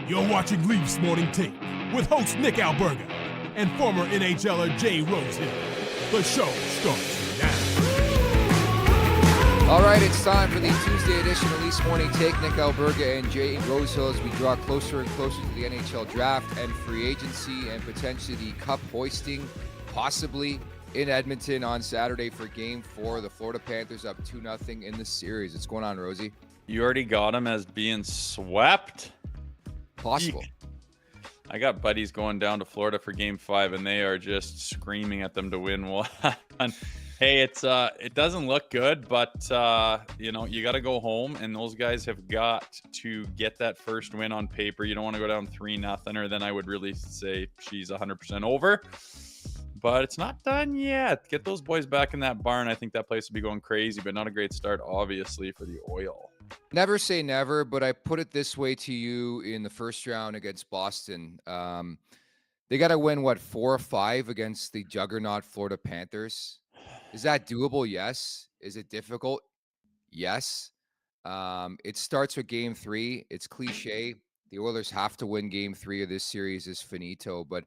You're watching Leafs Morning Take with host Nick Alberga and former NHLer Jay Rosehill. The show starts now. All right, it's time for the Tuesday edition of Leafs Morning Take. Nick Alberga and Jay Rosehill as we draw closer and closer to the NHL draft and free agency and potentially the cup hoisting, possibly in Edmonton on Saturday for Game 4. The Florida Panthers up 2-0 in the series. What's going on, Rosie? You already got him as being swept? Possible. I got buddies going down to Florida for Game 5, and they are just screaming at them to win one. Hey, it doesn't look good, but you got to go home, and those guys have got to get that first win on paper. You don't want to go down 3-0, or then I would really say she's 100% over. But it's not done yet. Get those boys back in that barn. I think that place will be going crazy, but not a great start, obviously, for the Oil. Never say never, but I put it this way to you in the first round against Boston. They got to win, 4 or 5 against the juggernaut Florida Panthers. Is that doable? Yes. Is it difficult? Yes. It starts with Game 3. It's cliche. The Oilers have to win Game 3 of this series is finito, but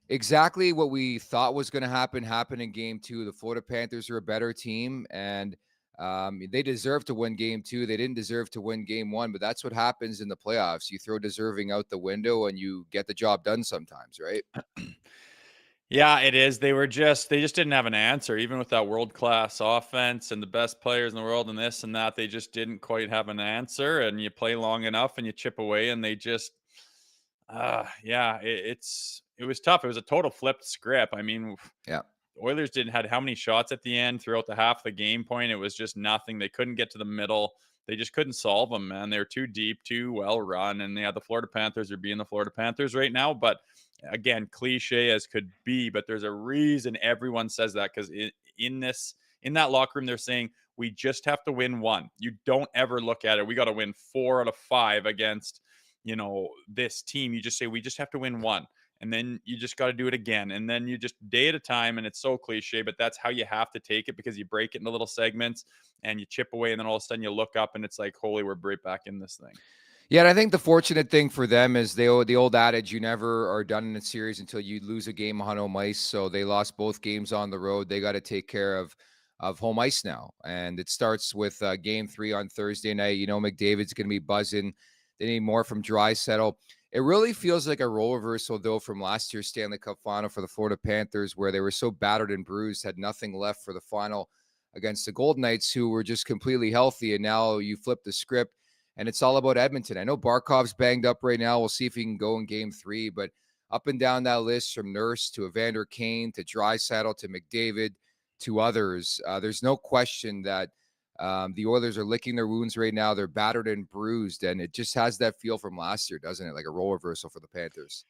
exactly what we thought was going to happen happened in Game 2. The Florida Panthers are a better team, and they deserve to win Game 2. They didn't deserve to win Game 1, but that's what happens in the playoffs. You throw deserving out the window, and you get the job done sometimes, right? Yeah, it is. They just didn't have an answer, even with that world-class offense and the best players in the world and this and that. They just didn't quite have an answer, and you play long enough and you chip away, and they just, it was tough. It was a total flipped script. I mean, yeah. Oilers had how many shots at the end throughout the half of the game point? It was just nothing. They couldn't get to the middle. They just couldn't solve them, man. They were too deep, too well run. And the Florida Panthers are being the Florida Panthers right now. But again, cliche as could be, but there's a reason everyone says that, because in that locker room, they're saying we just have to win one. You don't ever look at it. We got to win 4 out of 5 against, this team. You just say we just have to win one. And then you just got to do it again. And then you just day at a time. And it's so cliche, but that's how you have to take it, because you break it into little segments and you chip away. And then all of a sudden you look up and it's like, holy, we're right back in this thing. Yeah, and I think the fortunate thing for them is the old adage, you never are done in a series until you lose a game on home ice. So they lost both games on the road. They got to take care of home ice now. And it starts with Game 3 on Thursday night. McDavid's going to be buzzing. They need more from Draisaitl. It really feels like a role reversal, though, from last year's Stanley Cup Final for the Florida Panthers, where they were so battered and bruised, had nothing left for the final against the Golden Knights, who were just completely healthy. And now you flip the script, and it's all about Edmonton. I know Barkov's banged up right now. We'll see if he can go in Game 3. But up and down that list, from Nurse to Evander Kane to Draisaitl to McDavid to others, there's no question that the Oilers are licking their wounds right now. They're battered and bruised, and it just has that feel from last year, doesn't it? Like a role reversal for the Panthers.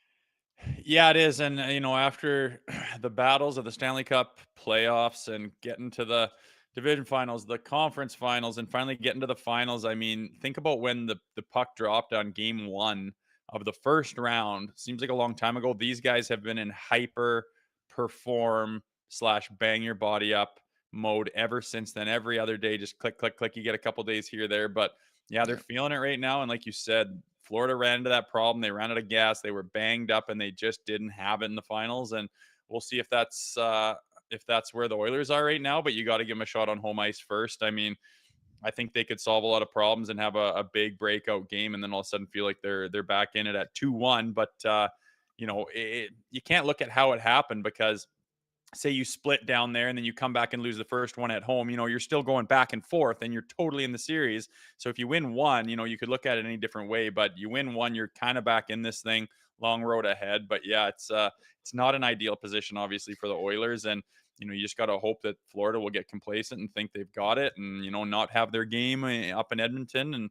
Yeah, it is. And, after the battles of the Stanley Cup playoffs and getting to the division finals, the conference finals, and finally getting to the finals, I mean, think about when the puck dropped on Game 1 of the first round. Seems like a long time ago. These guys have been in hyper perform / bang your body up mode ever since then. Every other day, just click, click, click. You get a couple days here, there. But yeah, they're feeling it right now. And like you said, Florida ran into that problem. They ran out of gas. They were banged up, and they just didn't have it in the finals. And we'll see if that's where the Oilers are right now. But you got to give them a shot on home ice first. I mean, I think they could solve a lot of problems and have a big breakout game, and then all of a sudden feel like they're back in it at 2-1. But you can't look at how it happened, because say you split down there and then you come back and lose the first one at home, you're still going back and forth and you're totally in the series. So if you win one, you could look at it any different way, but you win one, you're kind of back in this thing. Long road ahead. But yeah, it's not an ideal position, obviously, for the Oilers. And, you just got to hope that Florida will get complacent and think they've got it and, not have their game up in Edmonton and,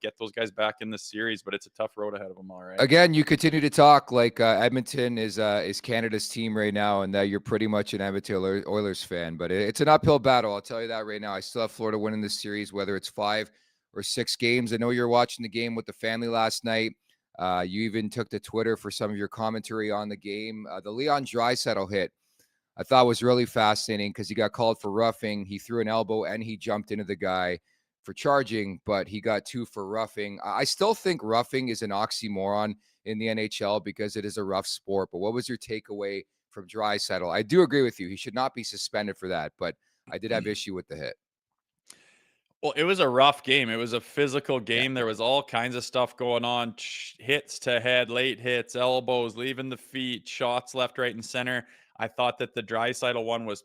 get those guys back in the series. But it's a tough road ahead of them, all right. Again, you continue to talk like Edmonton is Canada's team right now, and that you're pretty much an Edmonton Oilers fan. But it's an uphill battle. I'll tell you that right now. I still have Florida winning this series, whether it's 5 or 6 games. I know you're watching the game with the family last night. You even took to Twitter for some of your commentary on the game. The Leon Draisaitl hit, I thought was really fascinating, because he got called for roughing. He threw an elbow and he jumped into the guy for charging, but he got 2 for roughing. I still think roughing is an oxymoron in the NHL because it is a rough sport. But what was your takeaway from Draisaitl? I do agree with you. He should not be suspended for that, but I did have issue with the hit. Well, it was a rough game. It was a physical Yeah. game. There was all kinds of stuff going on. Hits to head, late hits, elbows, leaving the feet, shots left, right, and center. I thought that the Draisaitl one was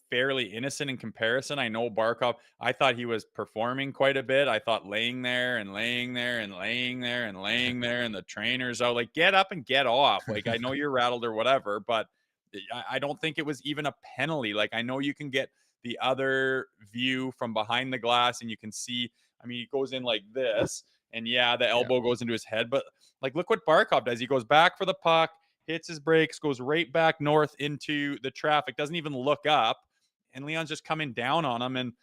fairly innocent in comparison. I know Barkov, I thought he was performing quite a bit. I thought laying there and laying there and laying there and laying there, and the trainer's out, like, get up and get off. Like, I know you're rattled or whatever, but I don't think it was even a penalty. Like, I know you can get the other view from behind the glass and you can see, I mean, he goes in like this, and yeah, the elbow goes into his head, but like, look what Barkov does. He goes back for the puck, hits his brakes, goes right back north into the traffic, doesn't even look up, and Leon's just coming down on him, and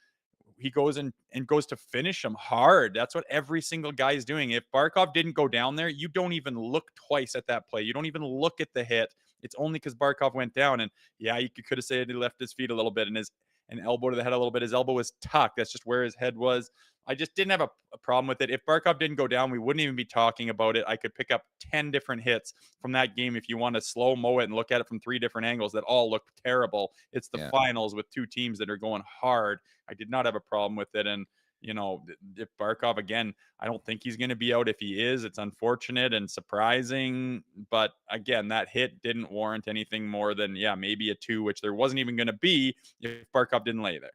he goes and goes to finish him hard. That's what every single guy is doing. If Barkov didn't go down there, you don't even look twice at that play. You don't even look at the hit. It's only because Barkov went down. And yeah, you could have said he left his feet a little bit and his an elbow to the head a little bit. His elbow was tucked. That's just where his head was. I just didn't have a problem with it. If Barkov didn't go down, we wouldn't even be talking about it. I could pick up 10 different hits from that game if you want to slow-mo it and look at it from 3 different angles that all look terrible. It's the finals with 2 teams that are going hard. I did not have a problem with it. And, you know, if Barkov, again, I don't think he's going to be out. If he is, it's unfortunate and surprising. But again, that hit didn't warrant anything more than, maybe a 2, which there wasn't even going to be if Barkov didn't lay there.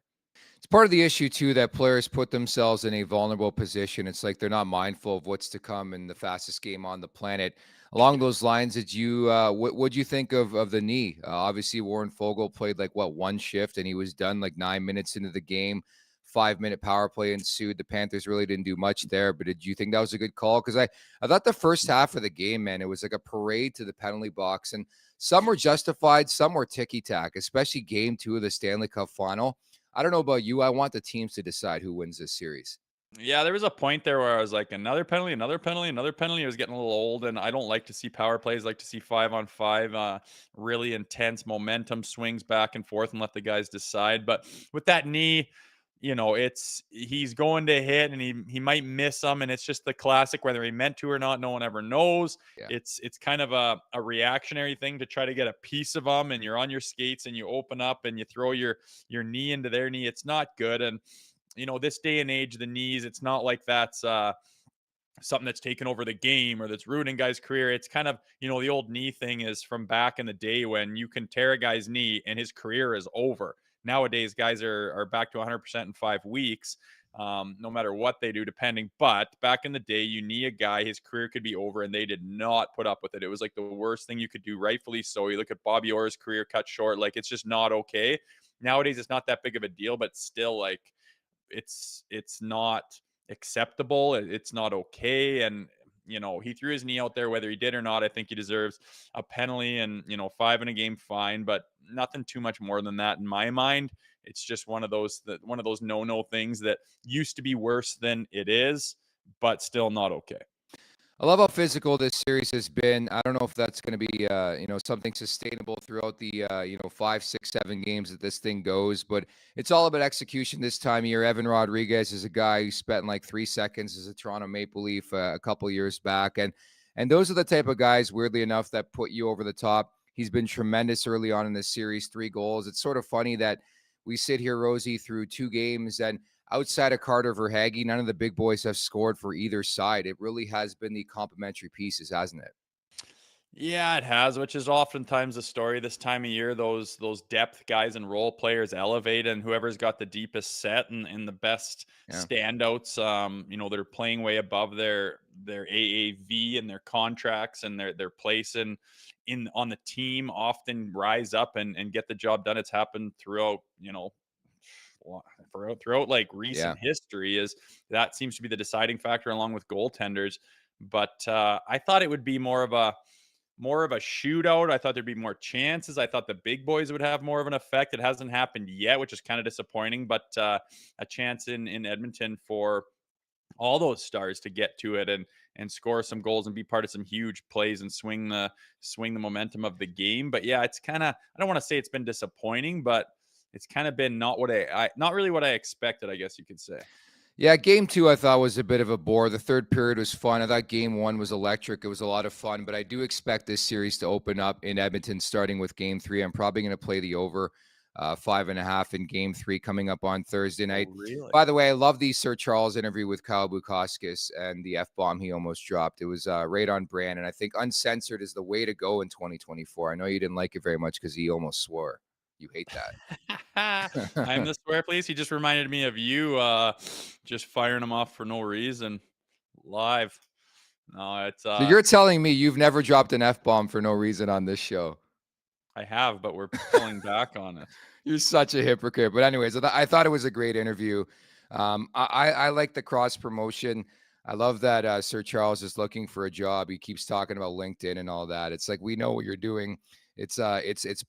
It's part of the issue, too, that players put themselves in a vulnerable position. It's like they're not mindful of what's to come in the fastest game on the planet. Along those lines, did you what'd you think of the knee? Obviously, Warren Fogle played like one shift, and he was done like 9 minutes into the game. 5-minute power play ensued. The Panthers really didn't do much there, but did you think that was a good call? Because I thought the first half of the game, man, it was like a parade to the penalty box, and some were justified, some were ticky-tack, especially game 2 of the Stanley Cup Final. I don't know about you. I want the teams to decide who wins this series. Yeah, there was a point there where I was like, another penalty, another penalty, another penalty. It was getting a little old, and I don't like to see power plays. I like to see 5-on-5, really intense momentum swings back and forth and let the guys decide. But with that knee, you know, he's going to hit and he might miss them, and it's just the classic, whether he meant to or not, no one ever knows. Yeah. It's kind of a reactionary thing to try to get a piece of them, and you're on your skates and you open up and you throw your knee into their knee. It's not good. And you know, this day and age, the knees, it's not like that's something that's taken over the game or that's ruining guys' career. It's kind of, you know, the old knee thing is from back in the day when you can tear a guy's knee and his career is over. Nowadays, guys are back to 100% in 5 weeks, no matter what they do, depending. But back in the day, you knee a guy, his career could be over, and they did not put up with it. It was like the worst thing you could do, rightfully so. You look at Bobby Orr's career cut short, like it's just not okay. Nowadays, it's not that big of a deal, but still, like, it's not acceptable. It's not okay. And, you know, he threw his knee out there, whether he did or not. I think he deserves a penalty and, you know, 5 in a game, fine, but nothing too much more than that in my mind. It's just one of those no things that used to be worse than it is, but still not okay. I love how physical this series has been. I don't know if that's going to be, something sustainable throughout the, 5, 6, 7 games that this thing goes. But it's all about execution this time of year. Evan Rodriguez is a guy who spent like 3 seconds as a Toronto Maple Leaf a couple years back. And those are the type of guys, weirdly enough, that put you over the top. He's been tremendous early on in this series, 3 goals. It's sort of funny that we sit here, Rosie, through 2 games, and outside of Carter Verhaeghe, none of the big boys have scored for either side. It really has been the complementary pieces, hasn't it? Yeah, it has, which is oftentimes the story this time of year. Those depth guys and role players elevate, and whoever's got the deepest set and the best standouts, they're playing way above their AAV and their contracts and their place in on the team often rise up and get the job done. It's happened throughout, throughout like recent history. Is that seems to be the deciding factor along with goaltenders. But I thought it would be more of a shootout. I thought there'd be more chances. I thought the big boys would have more of an effect. It hasn't happened yet, which is kind of disappointing, but a chance in Edmonton for all those stars to get to it and score some goals and be part of some huge plays and swing the momentum of the game. But yeah, it's kind of, I don't want to say it's been disappointing, but it's kind of been not really what I expected, I guess you could say. Yeah, game 2 I thought was a bit of a bore. The third period was fun. I thought game 1 was electric. It was a lot of fun, but I do expect this series to open up in Edmonton starting with game 3. I'm probably going to play the over 5.5 in game 3 coming up on Thursday night. Oh, really? By the way, I love the Sir Charles interview with Kyle Bukauskas and the F-bomb he almost dropped. It was right on brand, and I think uncensored is the way to go in 2024. I know you didn't like it very much because he almost swore. You hate I'm that. the swear please. He just reminded me of you just firing him off for no reason live. No, it's So you're telling me you've never dropped an F-bomb for no reason on this show? I have, but we're pulling back on it. You're such a hypocrite. But anyways, I thought it was a great interview. I like the cross promotion. I love that Sir Charles is looking for a job. He keeps talking about LinkedIn and all that. It's like, we know what you're doing. It's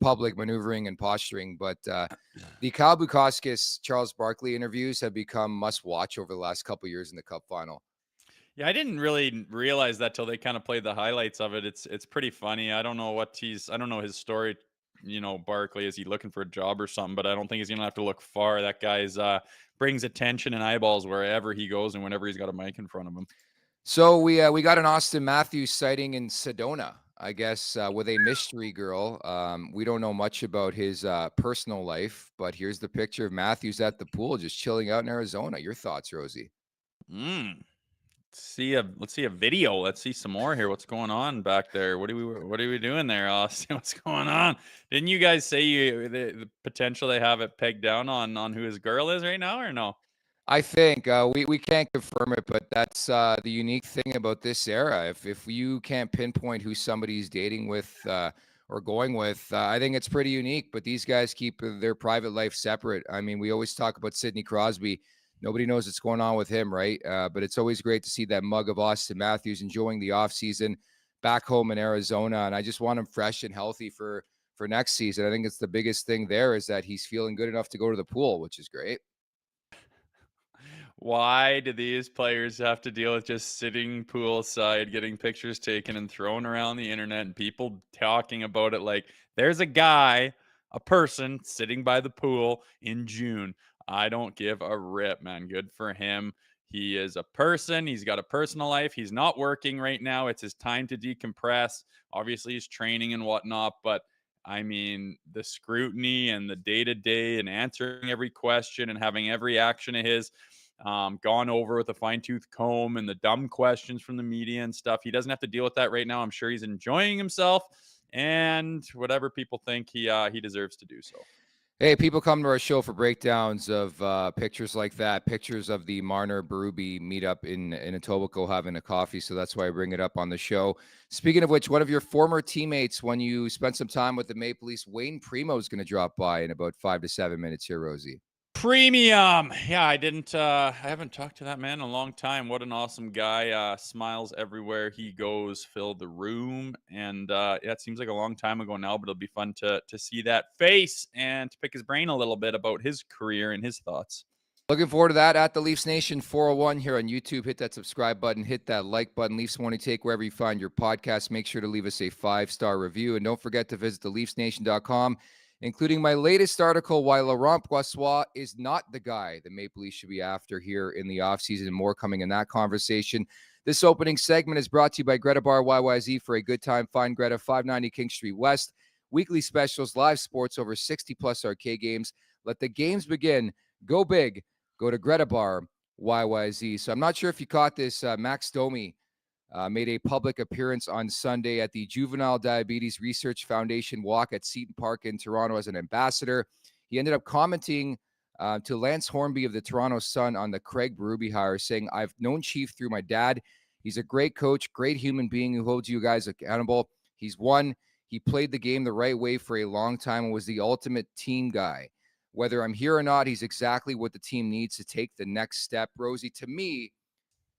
public maneuvering and posturing. But the Kyle Bukauskas, Charles Barkley interviews have become must watch over the last couple of years in the Cup final. Yeah, I didn't really realize that till they kind of played the highlights of it. It's pretty funny. I don't know his story. Barkley, is he looking for a job or something? But I don't think he's gonna have to look far. That guy's brings attention and eyeballs wherever he goes and whenever he's got a mic in front of him. So we got an Austin Matthews sighting in Sedona, I guess, with a mystery girl. We don't know much about his personal life, but here's the picture of Matthews at the pool, just chilling out in Arizona. Your thoughts, Rosie? Let's see a video. Let's see some more here. What's going on back there? What are we doing there, Austin? What's going on? Didn't you guys say the potential they have it pegged down on who his girl is right now, or no? I think we can't confirm it, but that's the unique thing about this era. If you can't pinpoint who somebody's dating with or going with, I think it's pretty unique. But these guys keep their private life separate. I mean, we always talk about Sidney Crosby. Nobody knows what's going on with him, right? But it's always great to see that mug of Austin Matthews enjoying the offseason back home in Arizona. And I just want him fresh and healthy for next season. I think it's the biggest thing there is that he's feeling good enough to go to the pool, which is great. Why do these players have to deal with just sitting poolside, getting pictures taken and thrown around the internet and people talking about it like there's a person sitting by the pool in June? I don't give a rip, man. Good for him. He is a person. He's got a personal life. He's not working right now. It's his time to decompress. Obviously, he's training and whatnot, but I mean, the scrutiny and the day-to-day and answering every question and having every action of his gone over with a fine-tooth comb and the dumb questions from the media and stuff. He doesn't have to deal with that right now. I'm sure he's enjoying himself, and whatever people think, he deserves to do so. Hey, people come to our show for breakdowns of pictures like that, pictures of the Marner Berube meetup in Etobicoke having a coffee. So that's why I bring it up on the show. Speaking of which, one of your former teammates, when you spent some time with the Maple Leafs, Wayne Primeau, is going to drop by in about 5 to 7 minutes here, Rosie. Premium. Yeah, I haven't talked to that man in a long time. What an awesome guy. Smiles everywhere he goes, filled the room. And yeah, it seems like a long time ago now, but it'll be fun to see that face and to pick his brain a little bit about his career and his thoughts. Looking forward to that at the Leafs Nation 401 here on YouTube. Hit that subscribe button, hit that like button. Leafs Morning Take, wherever you find your podcast. Make sure to leave us a 5-star review. And don't forget to visit theleafsnation.com, including my latest article, Why Laurent Brossoit is not the guy the Maple Leafs should be after here in the offseason. More coming in that conversation. This opening segment is brought to you by Greta Bar YYZ. For a good time, find Greta, 590 King Street West. Weekly specials, live sports, over 60-plus arcade games. Let the games begin. Go big. Go to Greta Bar YYZ. So I'm not sure if you caught this. Max Domi made a public appearance on Sunday at the Juvenile Diabetes Research Foundation walk at Seton Park in Toronto as an ambassador. He ended up commenting to Lance Hornby of the Toronto Sun on the Craig Berube hire, saying, "I've known Chief through my dad. He's a great coach, great human being who holds you guys accountable. He's won. He played the game the right way for a long time and was the ultimate team guy. Whether I'm here or not, he's exactly what the team needs to take the next step." Rosie, to me,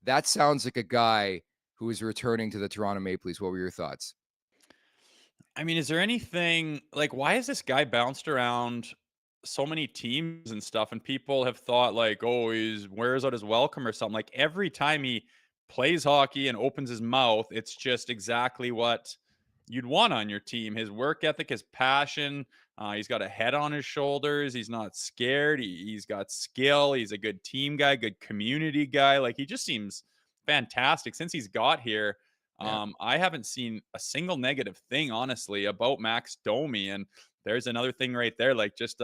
that sounds like a guy who is returning to the Toronto Maple Leafs. What were your thoughts? I mean, is there anything like why has this guy bounced around so many teams and stuff? And people have thought like, oh, he's wears out his welcome or something. Like every time he plays hockey and opens his mouth, it's just exactly what you'd want on your team. His work ethic, his passion. He's got a head on his shoulders. He's not scared. He's got skill. He's a good team guy, good community guy. Like, he just seems fantastic since he's got here. Yeah. I haven't seen a single negative thing, honestly, about Max Domi. And there's another thing right there. Like, just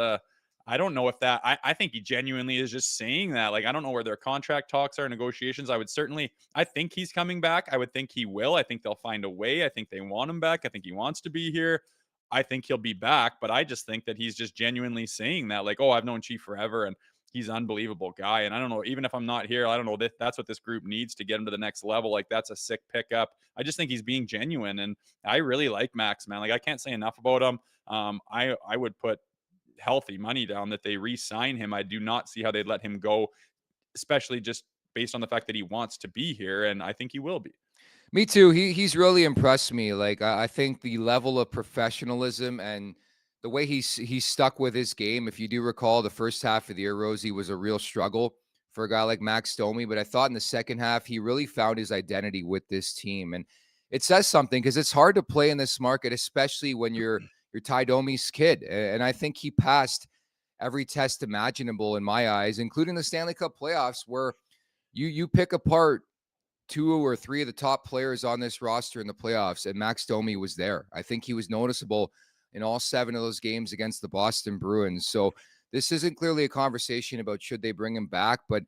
I don't know if that I think he genuinely is just saying that. Like, I don't know where their contract talks are, negotiations. I think he's coming back. I would think he will. I think they'll find a way. I think they want him back. I think he wants to be here. I think he'll be back, but I just think that he's just genuinely saying that, like, oh, I've known Chief forever and he's an unbelievable guy. And I don't know, even if I'm not here, I don't know, that's what this group needs to get him to the next level. Like, that's a sick pickup. I just think he's being genuine, and I really like Max, man. Like, I can't say enough about him. I would put healthy money down that they re-sign him. I do not see how they'd let him go, especially just based on the fact that he wants to be here, and I think he will be. Me too. He's really impressed me. Like, I think the level of professionalism and the way he's stuck with his game. If you do recall, the first half of the year, Rosie, was a real struggle for a guy like Max Domi. But I thought in the second half, he really found his identity with this team. And it says something, because it's hard to play in this market, especially when you're Ty Domi's kid. And I think he passed every test imaginable in my eyes, including the Stanley Cup playoffs, where you pick apart 2 or 3 of the top players on this roster in the playoffs, and Max Domi was there. I think he was noticeable in all 7 of those games against the Boston Bruins. So this isn't clearly a conversation about should they bring him back, but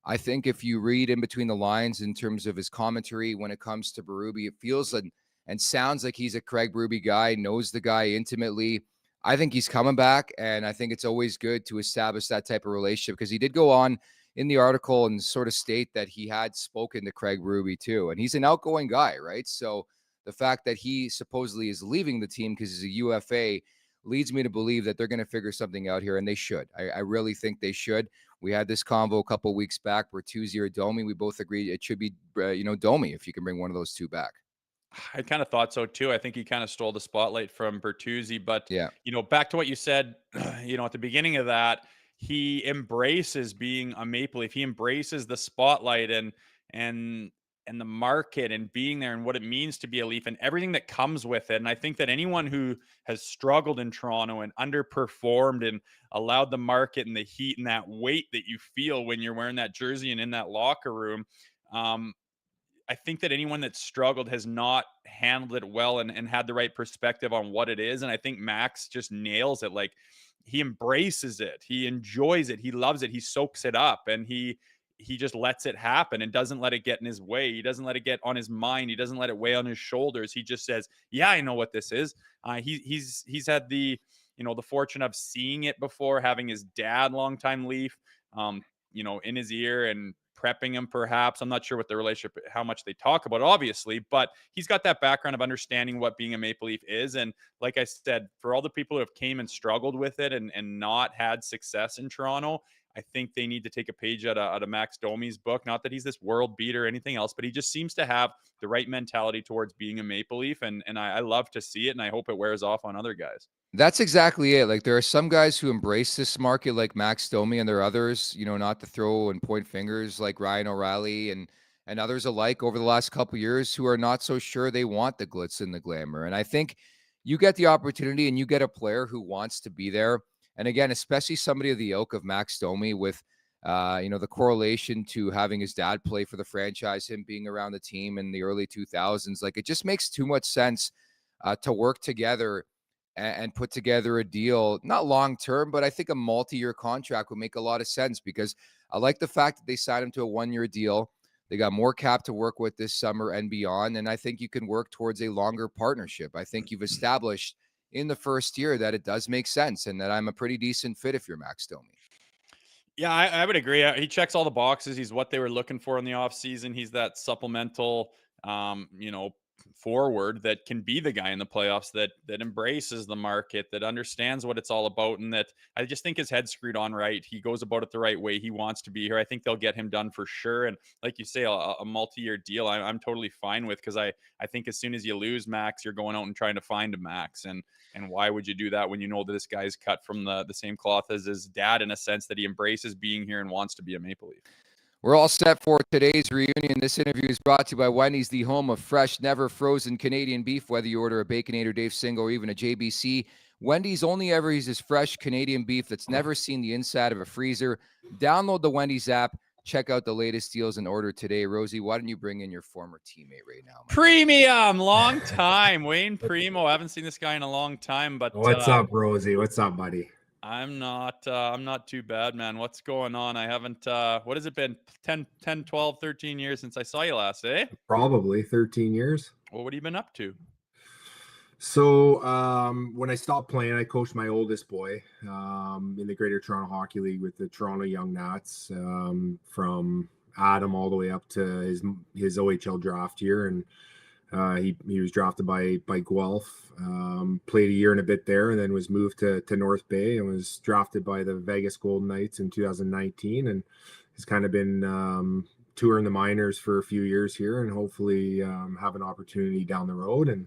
I think if you read in between the lines in terms of his commentary when it comes to Berube, it feels and sounds like he's a Craig Berube guy, knows the guy intimately. I think he's coming back, and I think it's always good to establish that type of relationship, because he did go on in the article and sort of state that he had spoken to Craig Berube too. And he's an outgoing guy, right? So the fact that he supposedly is leaving the team because he's a UFA leads me to believe that they're going to figure something out here, and they should. I really think they should. We had this convo a couple of weeks back. Bertuzzi or Domi. We both agreed it should be, Domi, if you can bring one of those two back. I kind of thought so too. I think he kind of stole the spotlight from Bertuzzi, but Yeah. back to what you said, at the beginning of that, he embraces being a Maple Leaf. He embraces the spotlight and and the market and being there and what it means to be a Leaf and everything that comes with it. And I think that anyone who has struggled in Toronto and underperformed and allowed the market and the heat and that weight that you feel when you're wearing that jersey and in that locker room, I think that anyone that struggled has not handled it well and had the right perspective on what it is. And I think Max just nails it. Like, he embraces it. He enjoys it. He loves it. He soaks it up, and he just lets it happen and doesn't let it get in his way. He doesn't let it get on his mind. He doesn't let it weigh on his shoulders. He just says, yeah, I know what this is. He's had the fortune of seeing it before, having his dad, longtime Leaf, in his ear and prepping him, perhaps. I'm not sure what the relationship, how much they talk about, obviously, but he's got that background of understanding what being a Maple Leaf is. And like I said, for all the people who have came and struggled with it and not had success in Toronto, I think they need to take a page out of Max Domi's book. Not that he's this world beater or anything else, but he just seems to have the right mentality towards being a Maple Leaf. And I love to see it, and I hope it wears off on other guys. That's exactly it. Like, there are some guys who embrace this market like Max Domi, and there are others, not to throw and point fingers, like Ryan O'Reilly and others alike over the last couple of years, who are not so sure they want the glitz and the glamour. And I think you get the opportunity and you get a player who wants to be there. And again, especially somebody of the ilk of Max Domi, with the correlation to having his dad play for the franchise, him being around the team in the early 2000s, like, it just makes too much sense to work together and put together a deal, not long-term, but I think a multi-year contract would make a lot of sense, because I like the fact that they signed him to a 1-year deal. They got more cap to work with this summer and beyond. And I think you can work towards a longer partnership. I think you've established in the first year that it does make sense, and that I'm a pretty decent fit if you're Max Domi. Yeah, I would agree. He checks all the boxes. He's what they were looking for in the offseason. He's that supplemental, forward that can be the guy in the playoffs that embraces the market, that understands what it's all about, and that I just think his head's screwed on right. He goes about it the right way. He wants to be here. I think they'll get him done for sure. And like you say, a multi-year deal, I'm totally fine with, because I think as soon as you lose Max, you're going out and trying to find a Max. And why would you do that when you know that this guy's cut from the same cloth as his dad, in a sense that he embraces being here and wants to be a Maple Leaf? We're all set for today's reunion. This interview is brought to you by Wendy's, the home of fresh, never frozen Canadian beef. Whether you order a Baconator Dave single or even a JBC, Wendy's only ever uses fresh Canadian beef that's never seen the inside of a freezer. Download the Wendy's app. Check out the latest deals and order today. Rosie, why don't you bring in your former teammate right now? Premium, long time. Wayne Primeau. I haven't seen this guy in a long time, but what's up, Rosie? What's up, buddy? I'm not too bad, man. What's going on? I haven't what has it been? 10, 12, 13 years since I saw you last, eh? Probably 13 years. Well, what have you been up to? So when I stopped playing, I coached my oldest boy in the Greater Toronto Hockey League with the Toronto Young Nats, from Adam all the way up to his OHL draft year, and he was drafted by Guelph. Played a year and a bit there, and then was moved to North Bay and was drafted by the Vegas Golden Knights in 2019, and has kind of been touring the minors for a few years here, and hopefully have an opportunity down the road. And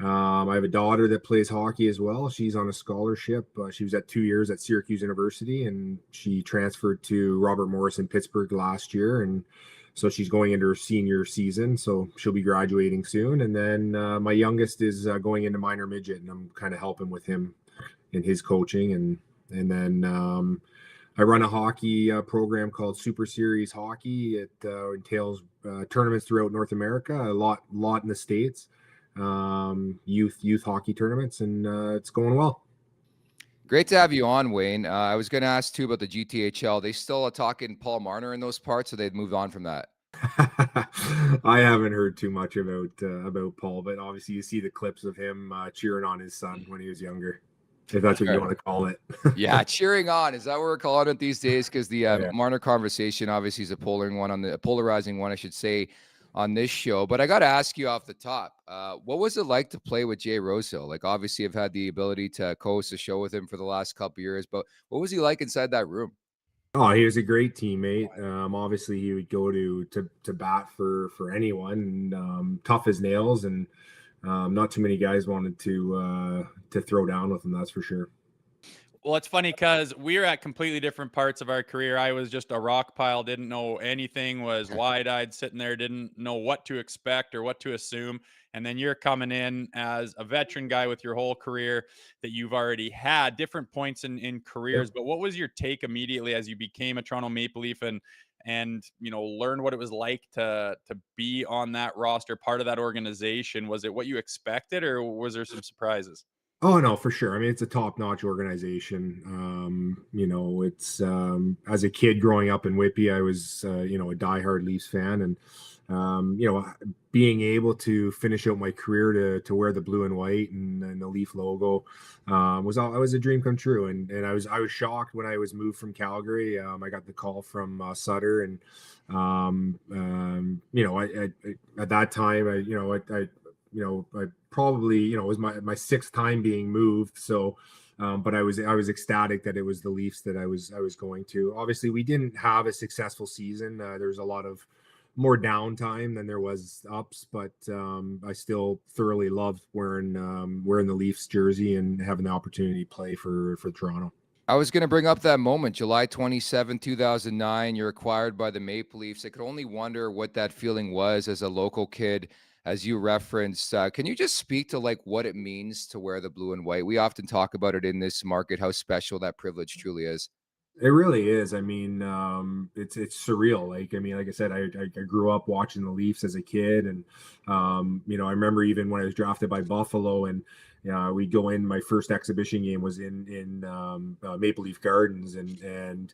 I have a daughter that plays hockey as well. She's on a scholarship. She was at 2 years at Syracuse University, and she transferred to Robert Morris in Pittsburgh last year. And so she's going into her senior season. So she'll be graduating soon. And then my youngest is going into minor midget, and I'm kind of helping with him in his coaching. And then I run a hockey program called Super Series Hockey. It entails tournaments throughout North America, a lot in the States. Youth hockey tournaments, and it's going well. Great to have you on, Wayne. I was going to ask too about the GTHL. They still are talking Paul Marner in those parts, or they've moved on from that? I haven't heard too much about Paul, but obviously you see the clips of him cheering on his son when he was younger, if that's what you want to call it. Yeah, cheering on. Is that what we're calling it these days? Because the Marner conversation obviously is a polarizing one, I should say, on this show. But I got to ask you off the top, what was it like to play with Jay Rosehill? Like, obviously I've had the ability to co-host a show with him for the last couple of years, but what was he like inside that room? Oh, he was a great teammate. Obviously he would go to bat for anyone, and tough as nails, and not too many guys wanted to throw down with him, that's for sure. Well, it's funny because we're at completely different parts of our career. I was just a rock pile, didn't know anything, was wide-eyed sitting there, didn't know what to expect or what to assume. And then you're coming in as a veteran guy with your whole career that you've already had different points in careers. Yep. But what was your take immediately as you became a Toronto Maple Leaf and learned what it was like to be on that roster, part of that organization? Was it what you expected, or was there some surprises? Oh, no, for sure. I mean, it's a top-notch organization. It's as a kid growing up in Whitby, I was, a diehard Leafs fan, and, being able to finish out my career to wear the blue and white and the Leaf logo was a dream come true. And I was shocked when I was moved from Calgary. I got the call from Sutter, and at that time, I probably, it was my sixth time being moved. So, but I was ecstatic that it was the Leafs that I was going to. Obviously, we didn't have a successful season. There's a lot of more downtime than there was ups, but I still thoroughly loved wearing the Leafs jersey and having the opportunity to play for Toronto. I was going to bring up that moment, July 27, 2009. You're acquired by the Maple Leafs. I could only wonder what that feeling was as a local kid. As you referenced, can you just speak to like what it means to wear the blue and white? We often talk about it in this market, how special that privilege truly is. It really is. I mean, it's surreal. Like I said, I grew up watching the Leafs as a kid, and I remember even when I was drafted by Buffalo, and we'd go in. My first exhibition game was in Maple Leaf Gardens, and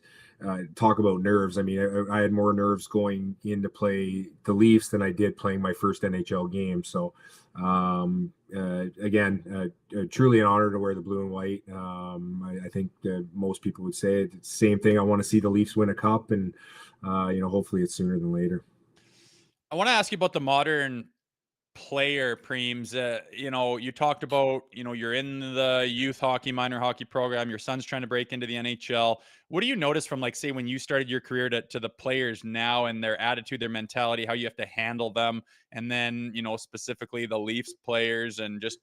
talk about nerves. I mean, I had more nerves going in to play the Leafs than I did playing my first NHL game. So, truly an honor to wear the blue and white. I think most people would say it's the same thing. I want to see the Leafs win a cup, and hopefully it's sooner than later. I want to ask you about the modern player, Preems. You talked about, you're in the youth hockey, minor hockey program. Your son's trying to break into the NHL. What do you notice from, like, say, when you started your career to the players now and their attitude, their mentality, how you have to handle them? And then, specifically the Leafs players, and just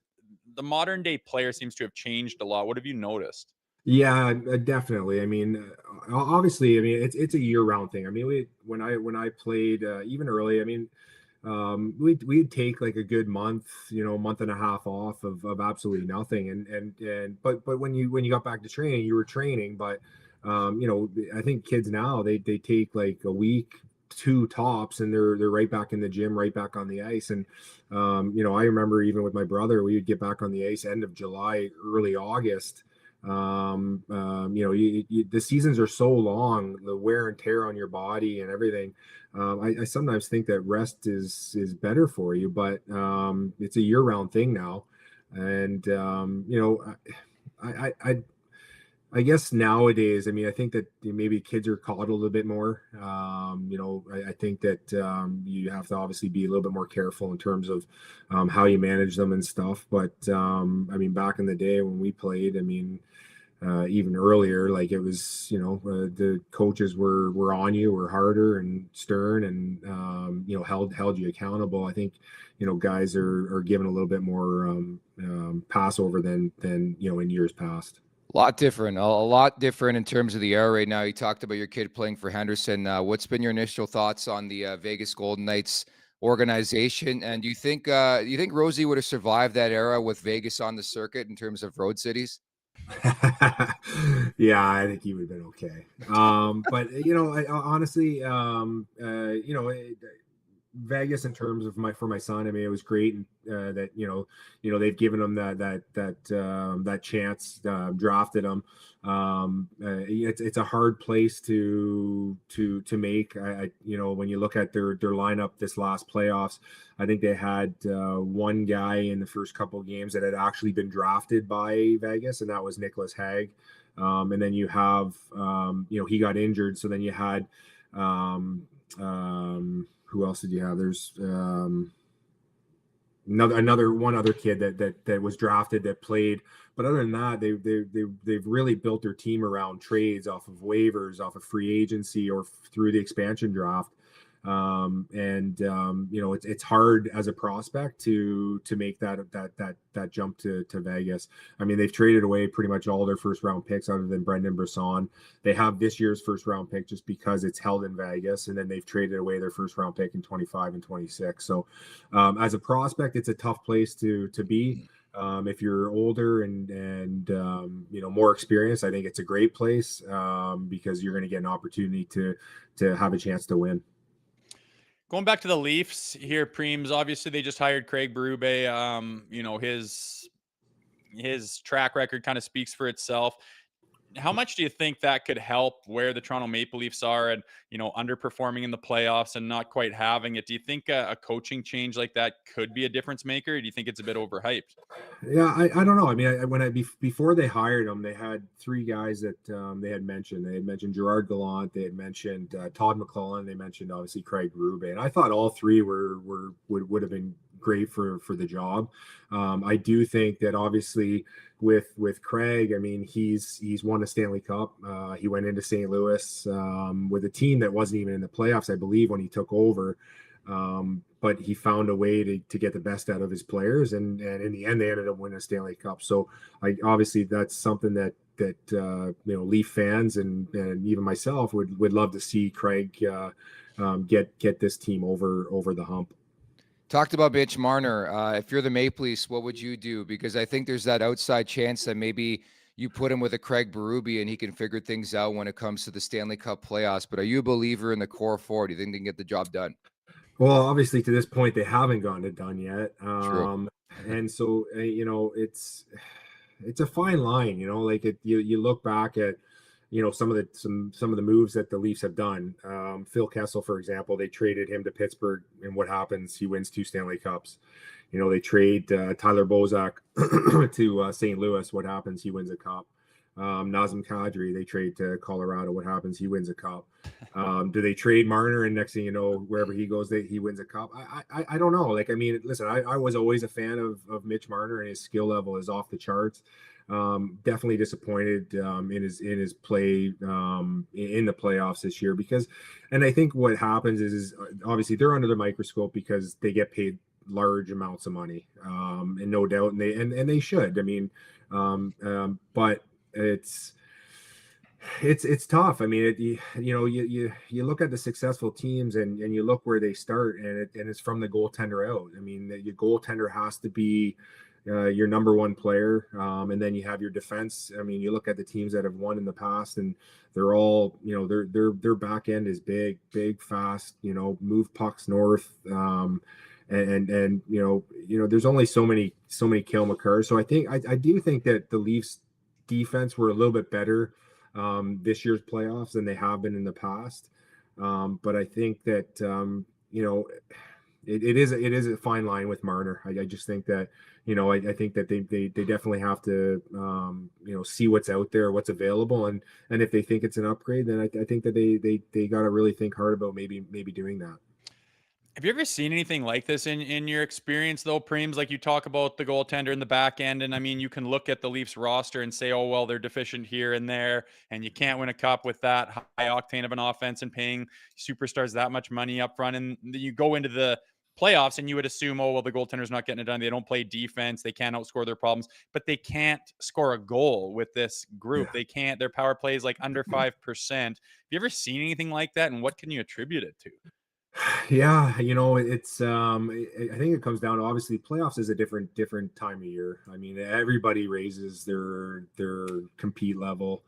the modern day player seems to have changed a lot. What have you noticed? Yeah, definitely. I mean, obviously, I mean, it's a year-round thing. I mean, when I played even early, I mean, we'd take like a good month, month and a half off of absolutely nothing. But when you got back to training, you were training. But I think kids now they take like a week, two tops, and they're right back in the gym, right back on the ice. And I remember even with my brother, we would get back on the ice end of July, early August. The seasons are so long, the wear and tear on your body and everything. I sometimes think that rest is better for you, but it's a year-round thing now. And I guess nowadays, I mean, I think that maybe kids are coddled a bit more. I think that you have to obviously be a little bit more careful in terms of how you manage them and stuff. But I mean, back in the day when we played, I mean, even earlier, like it was, the coaches were on you, were harder and stern, and held you accountable. I think guys are given a little bit more Passover than in years past. A lot different in terms of the era right now. You talked about your kid playing for Henderson. What's been your initial thoughts on the Vegas Golden Knights organization? And do you think Rosie would have survived that era with Vegas on the circuit in terms of road cities? Yeah, I think he would have been okay. But honestly, Vegas in terms of for my son, I mean, it was great that they've given him that chance, drafted him. It's a hard place to make. When you look at their lineup this last playoffs, I think they had one guy in the first couple of games that had actually been drafted by Vegas, and that was Nicholas Hague. And then you have he got injured, so then you had who else did you have? There's one other kid that was drafted that played, but other than that, they've really built their team around trades, off of waivers, off of free agency, or through the expansion draft. It's hard as a prospect to make that jump to Vegas. I mean, they've traded away pretty much all their first round picks other than Brendan Brisson. They have this year's first round pick just because it's held in Vegas, and then they've traded away their first round pick in 25 and 26. So as a prospect, it's a tough place to be. If you're older and more experienced, I think it's a great place because you're going to get an opportunity to have a chance to win. Going back to the Leafs here, Preems, obviously they just hired Craig Berube. His track record kind of speaks for itself. How much do you think that could help where the Toronto Maple Leafs are and, underperforming in the playoffs and not quite having it? Do you think a coaching change like that could be a difference maker? Or do you think it's a bit overhyped? Yeah, I don't know. I mean, before they hired him, they had three guys that they had mentioned. They had mentioned Gerard Gallant, they had mentioned Todd McLellan, they mentioned obviously Craig Berube, and I thought all three would have been great for the job. I do think that obviously with Craig, I mean, he's won a Stanley Cup. He went into St. Louis with a team that wasn't even in the playoffs, I believe, when he took over. But he found a way to get the best out of his players, and in the end, they ended up winning a Stanley Cup. So, obviously, that's something that Leaf fans and even myself would love to see Craig get this team over the hump. Talked about Mitch Marner. If you're the Maple Leafs, what would you do? Because I think there's that outside chance that maybe you put him with a Craig Berube and he can figure things out when it comes to the Stanley Cup playoffs. But are you a believer in the core four? Do you think they can get the job done? Well, obviously, to this point, they haven't gotten it done yet. True. And so, it's a fine line, like you look back at, some of the moves that the Leafs have done. Phil Kessel, for example, they traded him to Pittsburgh, and what happens? He wins 2 Stanley Cups. They trade Tyler Bozak to St. Louis. What happens? He wins a cup. Nazem Kadri, they trade to Colorado. What happens? He wins a cup. Do they trade Marner, and next thing you know, wherever he goes, he wins a cup? I don't know. Like, I mean, listen, I was always a fan of Mitch Marner, and his skill level is off the charts. Definitely disappointed in his play in the playoffs this year, and I think what happens is obviously they're under the microscope because they get paid large amounts of money, and no doubt, and they should. I mean, but it's tough. I mean, you look at the successful teams and you look where they start, and it's from the goaltender out. I mean, your goaltender has to be your number one player, and then you have your defense. I mean, you look at the teams that have won in the past, and they're all, their back end is big, fast. Move pucks north, and there's only so many Cale Makars. So I do think that the Leafs defense were a little bit better this year's playoffs than they have been in the past. But I think that it is a fine line with Marner. I just think that I think that they definitely have to see what's out there, what's available, and if they think it's an upgrade, then I think that they got to really think hard about maybe doing that. Have you ever seen anything like this in your experience, though, Preems? Like, you talk about the goaltender in the back end, and I mean, you can look at the Leafs roster and say, oh, well, they're deficient here and there, and you can't win a cup with that high octane of an offense and paying superstars that much money up front. And you go into the playoffs and you would assume, oh, well, the goaltender's not getting it done. They don't play defense. They can't outscore their problems, but they can't score a goal with this group. Yeah. They can't. Their power play is like under 5%. Have you ever seen anything like that? And what can you attribute it to? Yeah, it's I think it comes down to, obviously, playoffs is a different time of year. I mean, everybody raises their compete level.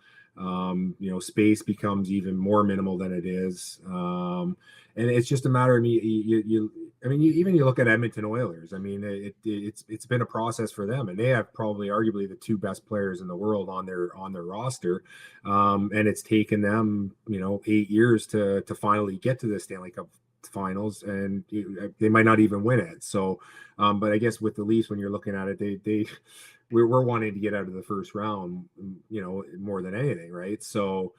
Space becomes even more minimal than it is. And it's just a matter of you look at Edmonton Oilers. I mean, it's been a process for them, and they have probably arguably the two best players in the world on their roster. And it's taken them, 8 years to finally get to the Stanley Cup Finals, and they might not even win it. So, but I guess with the Leafs, when you're looking at it, we're wanting to get out of the first round, more than anything, right? So,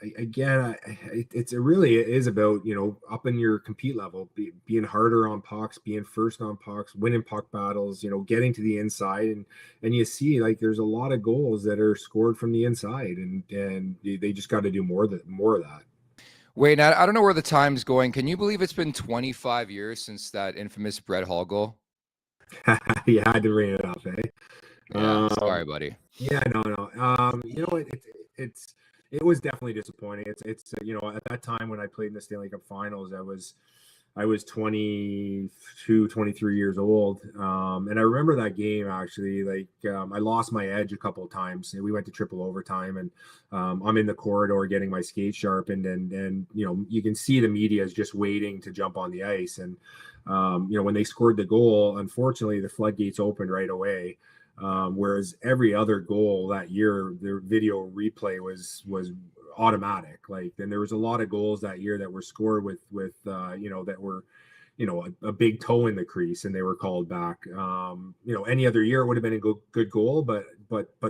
it really is about, upping your compete level, being harder on pucks, being first on pucks, winning puck battles, getting to the inside, and you see, like, there's a lot of goals that are scored from the inside, and they just got to do more of that. Wait, I don't know where the time's going. Can you believe it's been 25 years since that infamous Brett Hall goal? Yeah, I had to bring it up, eh? Yeah, sorry, buddy. Yeah, no. It was definitely disappointing. It's at that time when I played in the Stanley Cup Finals, I was 22, 23 years old. And I remember that game, actually. Like, I lost my edge a couple of times. We went to triple overtime, and I'm in the corridor getting my skate sharpened, and you can see the media is just waiting to jump on the ice. And when they scored the goal, unfortunately, the floodgates opened right away. Whereas every other goal that year, their video replay was automatic. Like, then there was a lot of goals that year that were scored with that were, a big toe in the crease, and they were called back. Any other year it would have been a good goal, but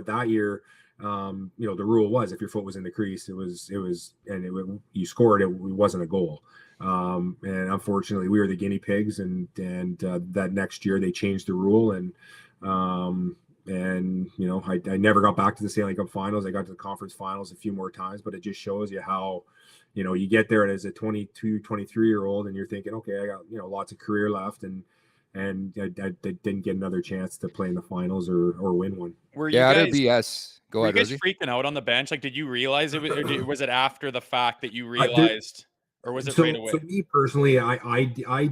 that year, the rule was, if your foot was in the crease, you scored, it wasn't a goal. And unfortunately, we were the guinea pigs, and that next year they changed the rule, and I never got back to the Stanley Cup Finals. I got to the conference finals a few more times, but it just shows you how, you get there as a 22, 23-year-old, and you're thinking, okay, I got, lots of career left, and I didn't get another chance to play in the finals or win one. Were you guys, BS. Go ahead, were you guys Rosie. freaking out on the bench? Like, did you realize it was, or was it after the fact that you realized? Or was it right away? So me personally, I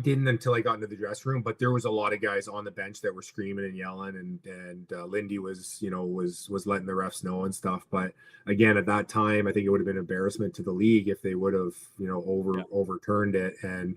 didn't until I got into the dressing room, but there was a lot of guys on the bench that were screaming and yelling, and Lindy was letting the refs know and stuff. But again, at that time, I think it would have been embarrassment to the league if they would have overturned it and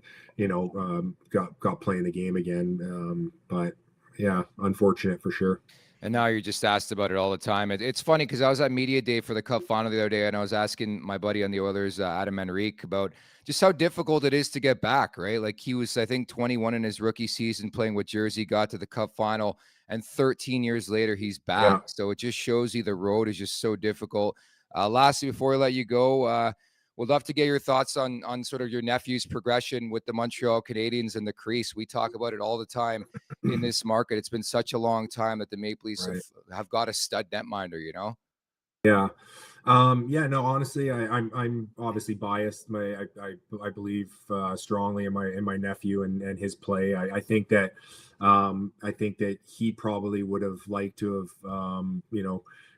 got playing the game again. But yeah, unfortunate for sure. And now you're just asked about it all the time. It's funny because I was at media day for the Cup Final the other day, and I was asking my buddy on the Oilers, Adam Henrique, about just how difficult it is to get back, right? Like, he was, I think, 21 in his rookie season playing with Jersey, got to the Cup Final, and 13 years later, he's back. Yeah. So it just shows you the road is just so difficult. Lastly, before I let you go, we'd love to get your thoughts on sort of your nephew's progression with the Montreal Canadiens and the crease. We talk about it all the time in this market. It's been such a long time that the Maple Leafs have got a stud netminder, Yeah. No, honestly, I'm obviously biased. I believe strongly in my nephew and his play. I think that he probably would have liked to have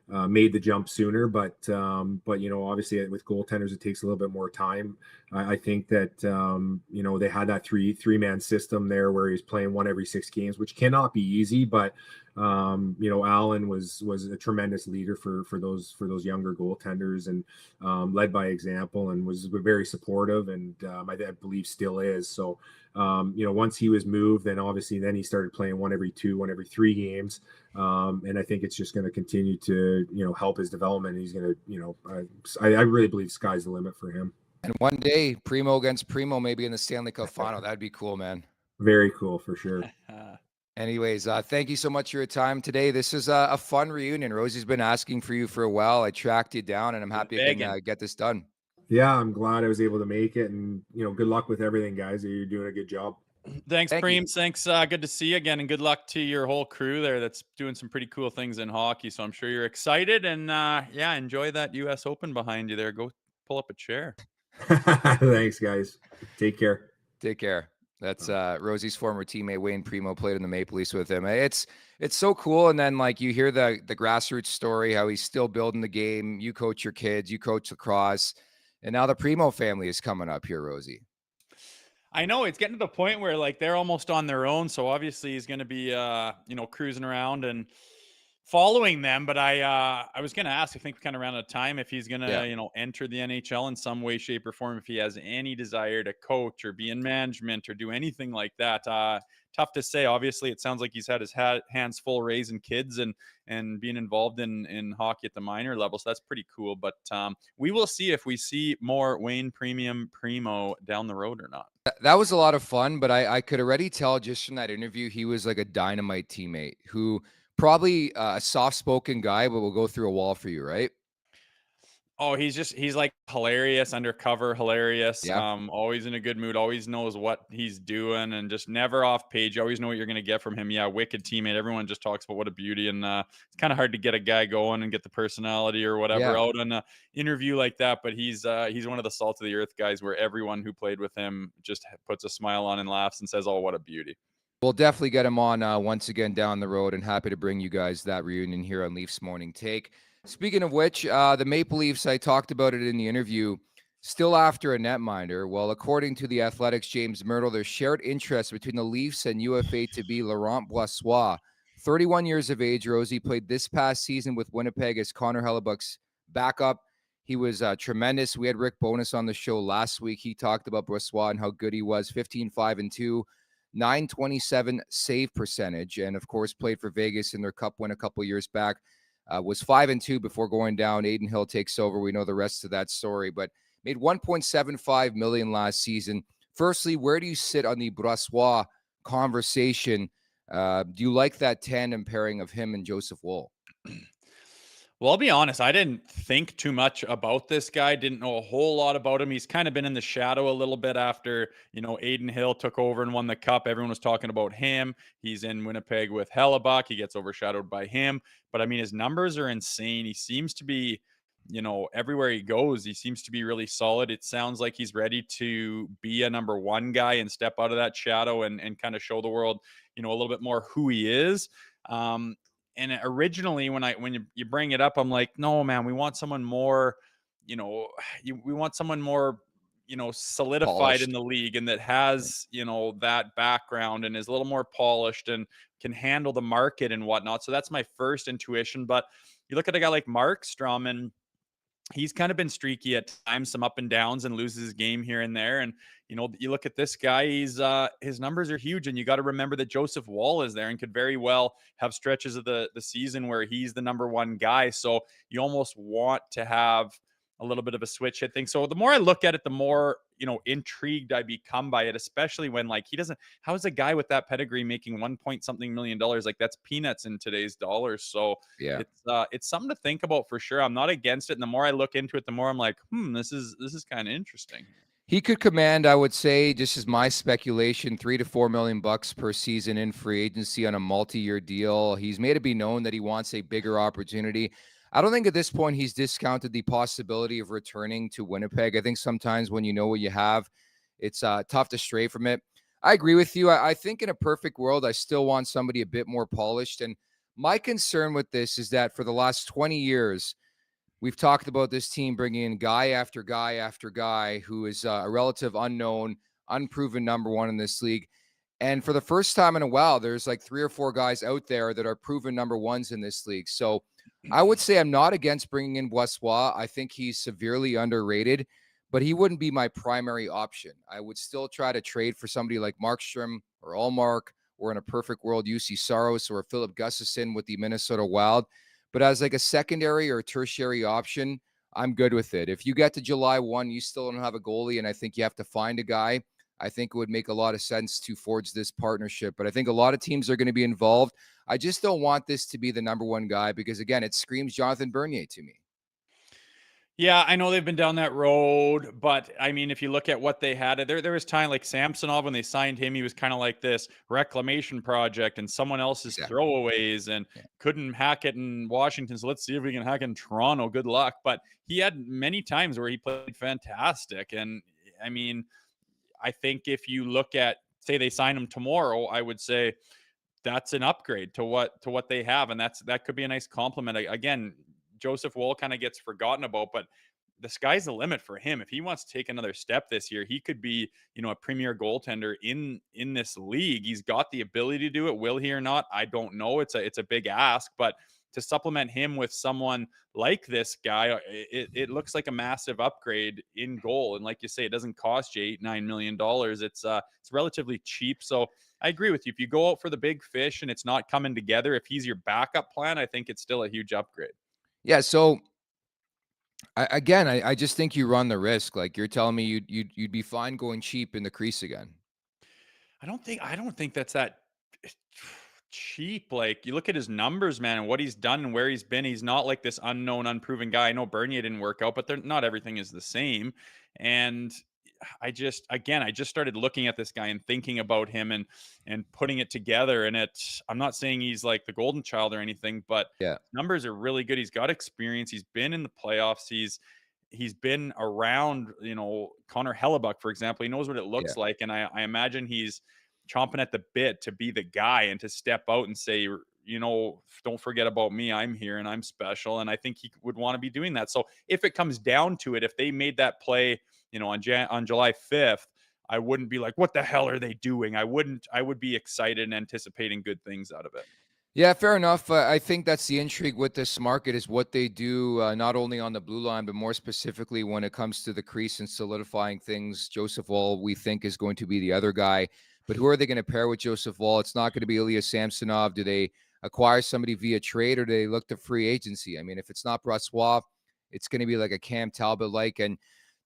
made the jump sooner, but obviously with goaltenders, it takes a little bit more time. I think that they had that three-man system there where he's playing one every 6 games, which cannot be easy, but Allen was a tremendous leader for those younger goaltenders, and led by example, and was very supportive, and I believe still is. So once he was moved, then he started playing one every 3 games, and I think it's just going to continue to help his development. He's going to I really believe sky's the limit for him. And one day, Primeau against Primeau, maybe in the Stanley Cup Final. That'd be cool, man. Very cool, for sure. Anyways, thank you so much for your time today. This is a fun reunion. Rosie's been asking for you for a while. I tracked you down, and I'm happy I can get this done. Yeah, I'm glad I was able to make it, and good luck with everything, guys. You're doing a good job. Thanks, Preem. Thanks. Good to see you again, and good luck to your whole crew there that's doing some pretty cool things in hockey. So I'm sure you're excited, and enjoy that U.S. Open behind you there. Go pull up a chair. Thanks, guys. Take care. Take care. That's Rosie's former teammate Wayne Primeau, played in the Maple Leafs with him. It's so cool. And then you hear the grassroots story, how he's still building the game. You coach your kids, you coach lacrosse, and now the Primeau family is coming up here, Rosie. I know it's getting to the point where they're almost on their own. So obviously he's going to be, cruising around and following them. But I was going to ask, I think we kind of ran out of time, if he's going to, enter the NHL in some way, shape, or form, if he has any desire to coach or be in management or do anything like that. Tough to say. Obviously, it sounds like he's had his hands full raising kids and being involved in hockey at the minor level. So that's pretty cool. But we will see if we see more Wayne Primeau down the road or not. That was a lot of fun, but I could already tell just from that interview, he was like a dynamite teammate who probably a soft-spoken guy, but will go through a wall for you, right? Oh, he's like hilarious, undercover, hilarious. Yeah. Always in a good mood, always knows what he's doing, and just never off page. You always know what you're going to get from him. Yeah, wicked teammate. Everyone just talks about what a beauty, and it's kind of hard to get a guy going and get the personality or whatever out on an interview like that. But he's one of the salt of the earth guys, where everyone who played with him just puts a smile on and laughs and says, "Oh, what a beauty." We'll definitely get him on once again down the road, and happy to bring you guys that reunion here on Leafs Morning Take. Speaking of which, the Maple Leafs, I talked about it in the interview, still after a netminder. Well, according to the Athletic's James Myrtle, there's shared interest between the Leafs and UFA-to-be Laurent Brossoit. 31 years of age, Rosie played this past season with Winnipeg as Connor Hellebuck's backup. He was tremendous. We had Rick Bowness on the show last week. He talked about Brossoit and how good he was, 15-5-2. 927 save percentage, and of course played for Vegas in their cup win a couple years back. Was 5-2 before going down. Aiden Hill takes over. We know the rest of that story, but made $1.75 million last season. Firstly, where do you sit on the Brossoit conversation? Do you like that tandem pairing of him and Joseph Woll? Well, I'll be honest, I didn't think too much about this guy. Didn't know a whole lot about him. He's kind of been in the shadow a little bit after, Aiden Hill took over and won the cup. Everyone was talking about him. He's in Winnipeg with Hellebuck. He gets overshadowed by him. But, his numbers are insane. He seems to be, everywhere he goes, he seems to be really solid. It sounds like he's ready to be a number one guy and step out of that shadow and kind of show the world, a little bit more who he is. And originally when you bring it up, I'm like, no, man, we want someone more, we want someone more, solidified Polished in the league, and that has, that background and is a little more polished and can handle the market and whatnot. So that's my first intuition. But you look at a guy like Markstrom, and he's kind of been streaky at times, some up and downs, and loses his game here and there. And, you look at this guy, his numbers are huge. And you got to remember that Joseph Woll is there and could very well have stretches of the season where he's the number one guy. So you almost want to have a little bit of a switch hit thing. So the more I look at it, the more, intrigued I become by it, especially when how is a guy with that pedigree making $1.something million? That's peanuts in today's dollars. So yeah, it's something to think about for sure. I'm not against it. And the more I look into it, the more I'm like, this is kind of interesting. He could command, I would say, just as my speculation, $3 to $4 million per season in free agency on a multi-year deal. He's made it be known that he wants a bigger opportunity. I don't think at this point he's discounted the possibility of returning to Winnipeg. I think sometimes when you know what you have, it's tough to stray from it. I agree with you. I think in a perfect world, I still want somebody a bit more polished. And My concern with this is that for the last 20 years, we've talked about this team bringing in guy after guy after guy who is a relative unknown, unproven number one in this league. And for the first time in a while, there's like 3 or 4 guys out there that are proven number ones in this league. So I would say I'm not against bringing in Brossoit. I think he's severely underrated, but he wouldn't be my primary option. I would still try to trade for somebody like Markstrom or Allmark, or in a perfect world, UC Saros or Philip Gustafson with the Minnesota Wild. But as like a secondary or tertiary option, I'm good with it. If you get to July 1, you still don't have a goalie, and I think you have to find a guy, I think it would make a lot of sense to forge this partnership. But I think a lot of teams are going to be involved. I just don't want this to be the number one guy because, again, it screams Jonathan Bernier to me. Yeah, I know they've been down that road, but I mean, if you look at what they had, there was time like Samsonov when they signed him, he was kind of like this reclamation project and someone else's Exactly. throwaways and Yeah. couldn't hack it in Washington. So let's see if we can hack in Toronto. Good luck. But he had many times where he played fantastic. And I mean, I think if you look at, say they sign him tomorrow, I would say that's an upgrade to what they have, and that could be a nice compliment. Again, Joseph Woll kind of gets forgotten about, but the sky's the limit for him. If he wants to take another step this year, he could be, a premier goaltender in this league. He's got the ability to do it. Will he or not? I don't know. It's a big ask, but to supplement him with someone like this guy, it looks like a massive upgrade in goal. And like you say, it doesn't cost you $8-9 million. It's relatively cheap. So I agree with you. If you go out for the big fish and it's not coming together, if he's your backup plan, I think it's still a huge upgrade. Yeah. So I just think you run the risk. Like you're telling me you'd be fine going cheap in the crease again. I don't think that's that cheap. Like you look at his numbers, man, and what he's done and where he's been. He's not like this unknown, unproven guy. I know Bernier didn't work out, but not everything is the same. And I just started looking at this guy and thinking about him and putting it together. And I'm not saying he's like the golden child or anything, but Yeah. numbers are really good. He's got experience. He's been in the playoffs. He's been around, Connor Hellebuck, for example. He knows what it looks like. And I imagine he's chomping at the bit to be the guy and to step out and say, don't forget about me. I'm here and I'm special. And I think he would want to be doing that. So if it comes down to it, if they made that play, on July 5th, I wouldn't be like, what the hell are they doing? I would be excited and anticipating good things out of it. Yeah, fair enough. I think that's the intrigue with this market is what they do, not only on the blue line, but more specifically when it comes to the crease and solidifying things. Joseph Woll, we think, is going to be the other guy. But who are they going to pair with Joseph Woll? It's not going to be Ilya Samsonov. Do they acquire somebody via trade or do they look to free agency? I mean, if it's not Brossoit, it's going to be like a Cam Talbot-like. And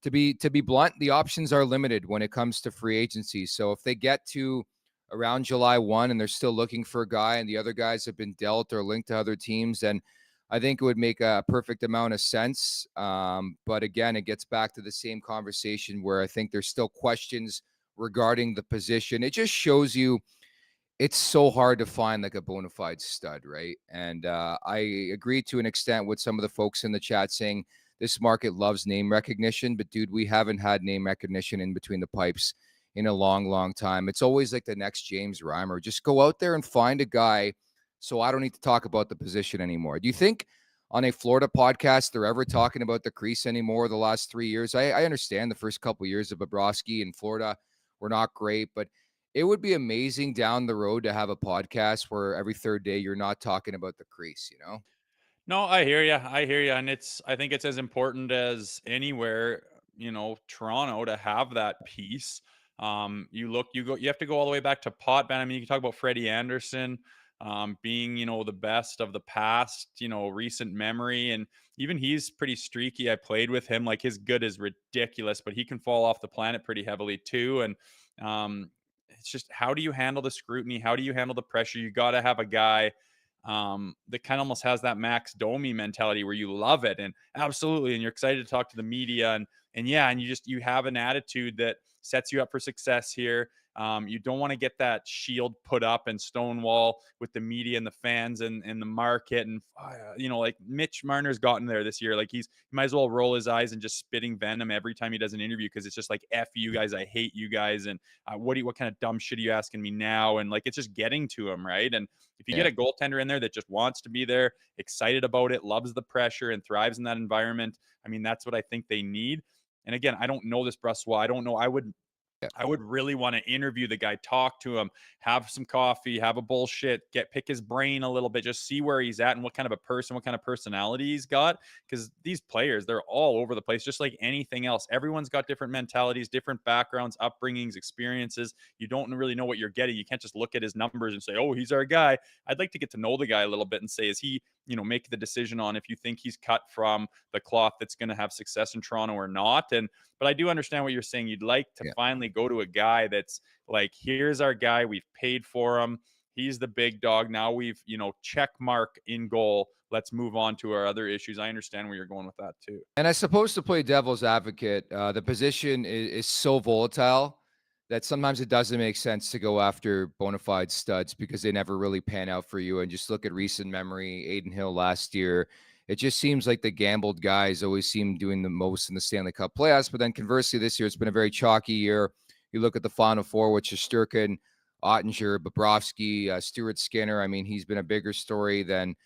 to be blunt, the options are limited when it comes to free agency. So if they get to around July 1 and they're still looking for a guy and the other guys have been dealt or linked to other teams, then I think it would make a perfect amount of sense. But again, it gets back to the same conversation where I think there's still questions regarding the position. It just shows you it's so hard to find like a bona fide stud, right? And I agree to an extent with some of the folks in the chat saying this market loves name recognition, but dude, we haven't had name recognition in between the pipes in a long, long time. It's always like the next James Reimer. Just go out there and find a guy so I don't need to talk about the position anymore. Do you think on a Florida podcast they're ever talking about the crease anymore the last 3 years? I understand the first couple of years of Bobrovsky in Florida were not great, but it would be amazing down the road to have a podcast where every third day you're not talking about the crease, No, I hear you. And I think it's as important as anywhere, Toronto to have that piece. You have to go all the way back to Potvin. I mean, you can talk about Freddie Anderson, being, the best of the past, recent memory. And even he's pretty streaky. I played with him. Like his good is ridiculous, but he can fall off the planet pretty heavily too. And, it's just, how do you handle the scrutiny? How do you handle the pressure? You got to have a guy that kind of almost has that Max Domi mentality where you love it and absolutely, and you're excited to talk to the media and you have an attitude that sets you up for success here. You don't want to get that shield put up and stonewall with the media and the fans and the market. And, like Mitch Marner's gotten there this year. Like he might as well roll his eyes and just spitting venom every time he does an interview, because it's just like, F you guys, I hate you guys. And what kind of dumb shit are you asking me now? And like, it's just getting to him, right? And if you get a goaltender in there that just wants to be there, excited about it, loves the pressure, and thrives in that environment, I mean, that's what I think they need. And again, I don't know this Brossoit. I don't know. I would really want to interview the guy, talk to him, have some coffee, have a bullshit, pick his brain a little bit, just see where he's at and what kind of a person, what kind of personality he's got. Because these players, they're all over the place, just like anything else. Everyone's got different mentalities, different backgrounds, upbringings, experiences. You don't really know what you're getting. You can't just look at his numbers and say, oh, he's our guy. I'd like to get to know the guy a little bit and say, is he, make the decision on if you think he's cut from the cloth that's going to have success in Toronto or not. But I do understand what you're saying. You'd like to finally go to a guy that's like, here's our guy. We've paid for him. He's the big dog. Now we've, check mark in goal. Let's move on to our other issues. I understand where you're going with that too. And I suppose, to play devil's advocate, the position is so volatile that sometimes it doesn't make sense to go after bona fide studs because they never really pan out for you. And just look at recent memory, Aiden Hill last year. It just seems like the gambled guys always seem doing the most in the Stanley Cup playoffs. But then conversely, this year, it's been a very chalky year. You look at the Final Four, which is Sturkin, Ottinger, Bobrovsky, Stuart Skinner. I mean, he's been a bigger story than,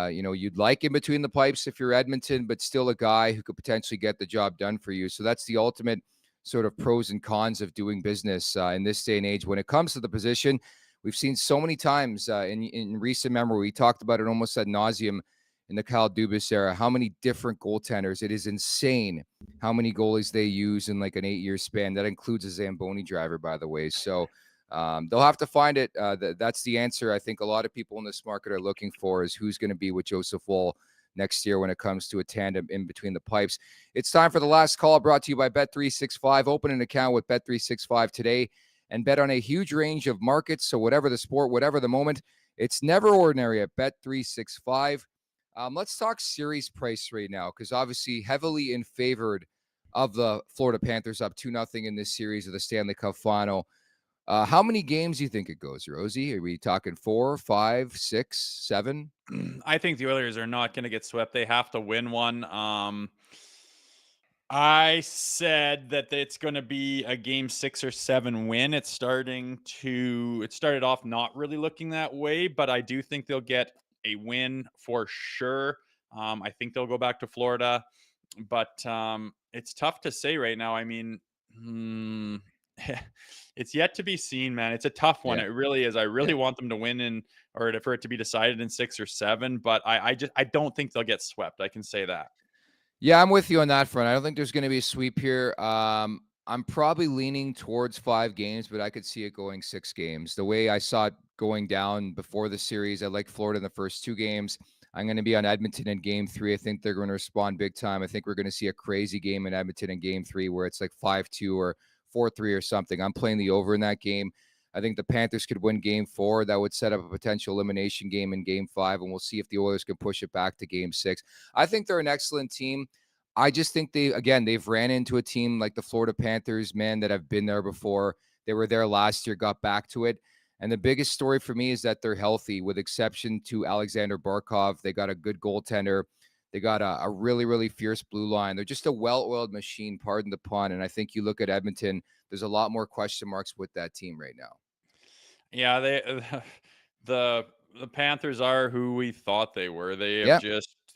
you'd like in between the pipes if you're Edmonton, but still a guy who could potentially get the job done for you. So that's the ultimate sort of pros and cons of doing business in this day and age. When it comes to the position, we've seen so many times in recent memory, we talked about it almost ad nauseum in the Kyle Dubas era, how many different goaltenders. It is insane how many goalies they use in like an 8-year span. That includes a Zamboni driver, by the way. So they'll have to find it. That's the answer I think a lot of people in this market are looking for, is who's going to be with Joseph Woll next year when it comes to a tandem in between the pipes. It's time for the last call, brought to you by Bet365. Open an account with Bet365 today and bet on a huge range of markets. So whatever the sport, whatever the moment, it's never ordinary at Bet365. Let's talk series price right now, because obviously heavily in favored of the Florida Panthers, up 2-0 in this series of the Stanley Cup Final. How many games do you think it goes, Rosie? Are we talking 4, 5, 6, 7? I think the Oilers are not going to get swept. They have to win one. I said that it's going to be a game 6 or 7 win. It started off not really looking that way, but I do think they'll get a win for sure. I think they'll go back to Florida, but it's tough to say right now. I mean, it's yet to be seen, man. It's a tough one. It really is. I really want them to win or for it to be decided in 6 or 7, but I don't think they'll get swept. I can say that. Yeah, I'm with you on that front. I don't think there's going to be a sweep here. I'm probably leaning towards 5 games, but I could see it going 6 games. The way I saw it going down before the series, I like Florida in the first 2 games. I'm going to be on Edmonton in game 3. I think they're going to respond big time. I think we're going to see a crazy game in Edmonton in game 3 where it's like 5-2 or 4-3 or something. I'm playing the over in that game. I think the Panthers could win game 4. That would set up a potential elimination game in game 5, and we'll see if the Oilers can push it back to game 6. I think they're an excellent team. I just think they've ran into a team like the Florida Panthers, man, that have been there before. They were there last year, got back to it. And the biggest story for me is that they're healthy, with exception to Alexander Barkov. They got a good goaltender. They got a really, really fierce blue line. They're just a well-oiled machine, pardon the pun. And I think you look at Edmonton, there's a lot more question marks with that team right now. Yeah, the Panthers are who we thought they were. They have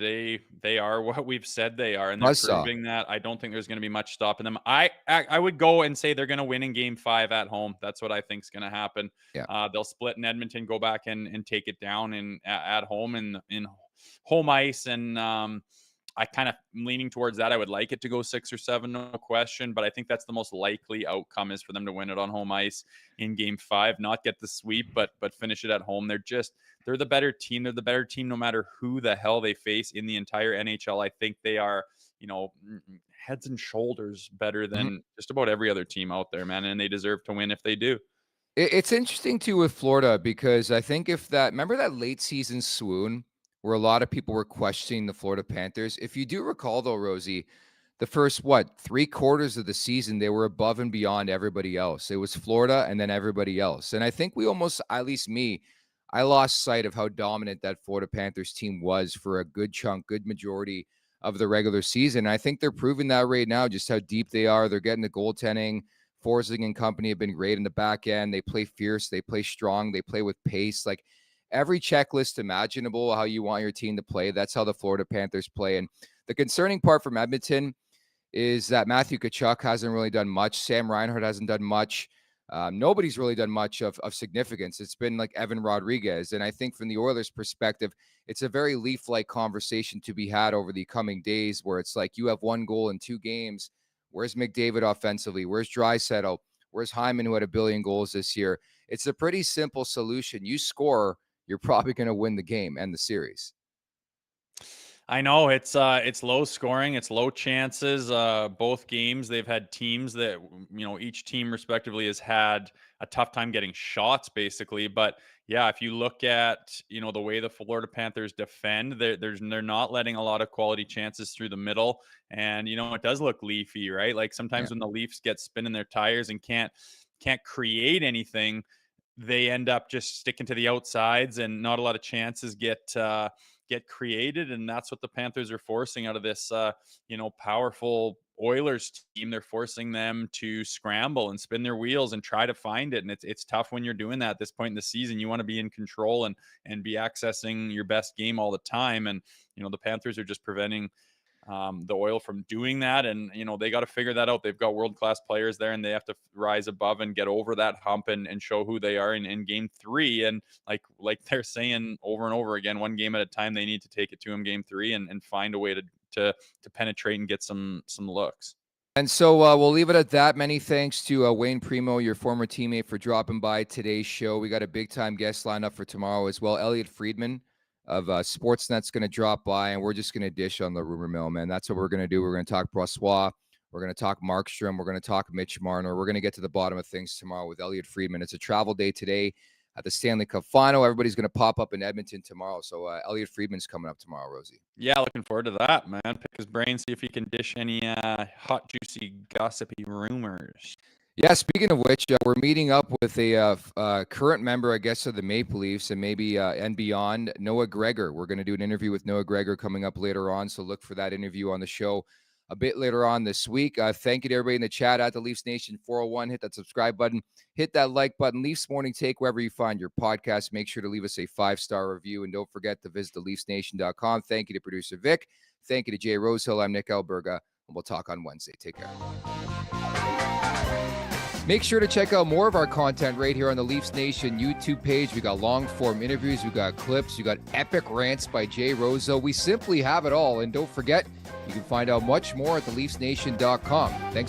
they are what we've said they are, and they're proving that. I don't think there's going to be much stopping them. I would go and say they're going to win in game 5 at home. That's what I think is going to happen. Yeah. They'll split in Edmonton, go back and take it down at home in home ice, and I kind of leaning towards that. I would like it to go 6 or 7, no question, but I think that's the most likely outcome, is for them to win it on home ice in game 5, not get the sweep, but finish it at home. They're the better team. They're the better team no matter who the hell they face in the entire NHL. I think they are, heads and shoulders better than just about every other team out there, man, and they deserve to win if they do. It's interesting too with Florida, because I think remember that late season swoon where a lot of people were questioning the Florida Panthers? If you do recall though, Rosie, the first, what, 3 quarters of the season, they were above and beyond everybody else. It was Florida and then everybody else. And I think we almost, at least me, I lost sight of how dominant that Florida Panthers team was for a good chunk, good majority of the regular season. And I think they're proving that right now, just how deep they are. They're getting the goaltending. Forsling and company have been great in the back end. They play fierce. They play strong. They play with pace. Like every checklist imaginable, how you want your team to play, that's how the Florida Panthers play. And the concerning part from Edmonton is that Matthew Tkachuk hasn't really done much. Sam Reinhart hasn't done much. Nobody's really done much of significance. It's been like Evan Rodriguez. And I think from the Oilers' perspective, it's a very Leaf-like conversation to be had over the coming days where it's like you have 1 goal in 2 games. Where's McDavid offensively? Where's Draisaitl? Where's Hyman, who had 1 billion goals this year? It's a pretty simple solution. You score, you're probably going to win the game and the series. I know it's low scoring, it's low chances. Both games they've had teams that, each team respectively has had a tough time getting shots basically. But yeah, if you look at, the way the Florida Panthers defend, they're not letting a lot of quality chances through the middle. And, it does look Leafy, right? Like sometimes when the Leafs get spinning their tires and can't create anything, they end up just sticking to the outsides and not a lot of chances get created. And that's what the Panthers are forcing out of this, powerful Oilers team. They're forcing them to scramble and spin their wheels and try to find it. And it's tough when you're doing that at this point in the season. You want to be in control and be accessing your best game all the time. And, the Panthers are just preventing the Oil from doing that. And, they got to figure that out. They've got world-class players there and they have to rise above and get over that hump and show who they are in game 3. And like they're saying over and over again, 1 game at a time, they need to take it to them game 3 and find a way to penetrate and get some looks. And so we'll leave it at that. Many thanks to Wayne Primeau, your former teammate, for dropping by today's show. We got a big-time guest lined up for tomorrow as well. Elliot Friedman of Sportsnet's going to drop by, and we're just going to dish on the rumor mill, man. That's what we're going to do. We're going to talk Brossoit. We're going to talk Markstrom. We're going to talk Mitch Marner. We're going to get to the bottom of things tomorrow with Elliot Friedman. It's a travel day today at the Stanley Cup Final. Everybody's going to pop up in Edmonton tomorrow. So Elliot Friedman's coming up tomorrow, Rosie. Yeah, looking forward to that, man. Pick his brain, see if he can dish any hot, juicy, gossipy rumors. Yeah, speaking of which, we're meeting up with a current member, I guess, of the Maple Leafs and maybe and beyond, Noah Gregor. We're going to do an interview with Noah Gregor coming up later on, so look for that interview on the show a bit later on this week. Thank you to everybody in the chat at the Leafs Nation 401. Hit that subscribe button. Hit that like button. Leafs Morning Take, wherever you find your podcast. Make sure to leave us a 5-star review, and don't forget to visit theleafsnation.com. Thank you to producer Vic. Thank you to Jay Rosehill. I'm Nick Alberga, and we'll talk on Wednesday. Take care. Make sure to check out more of our content right here on the Leafs Nation YouTube page. We got long-form interviews, we got clips, we got epic rants by Jay Rosehill. We simply have it all. And don't forget, you can find out much more at theleafsnation.com. Thanks.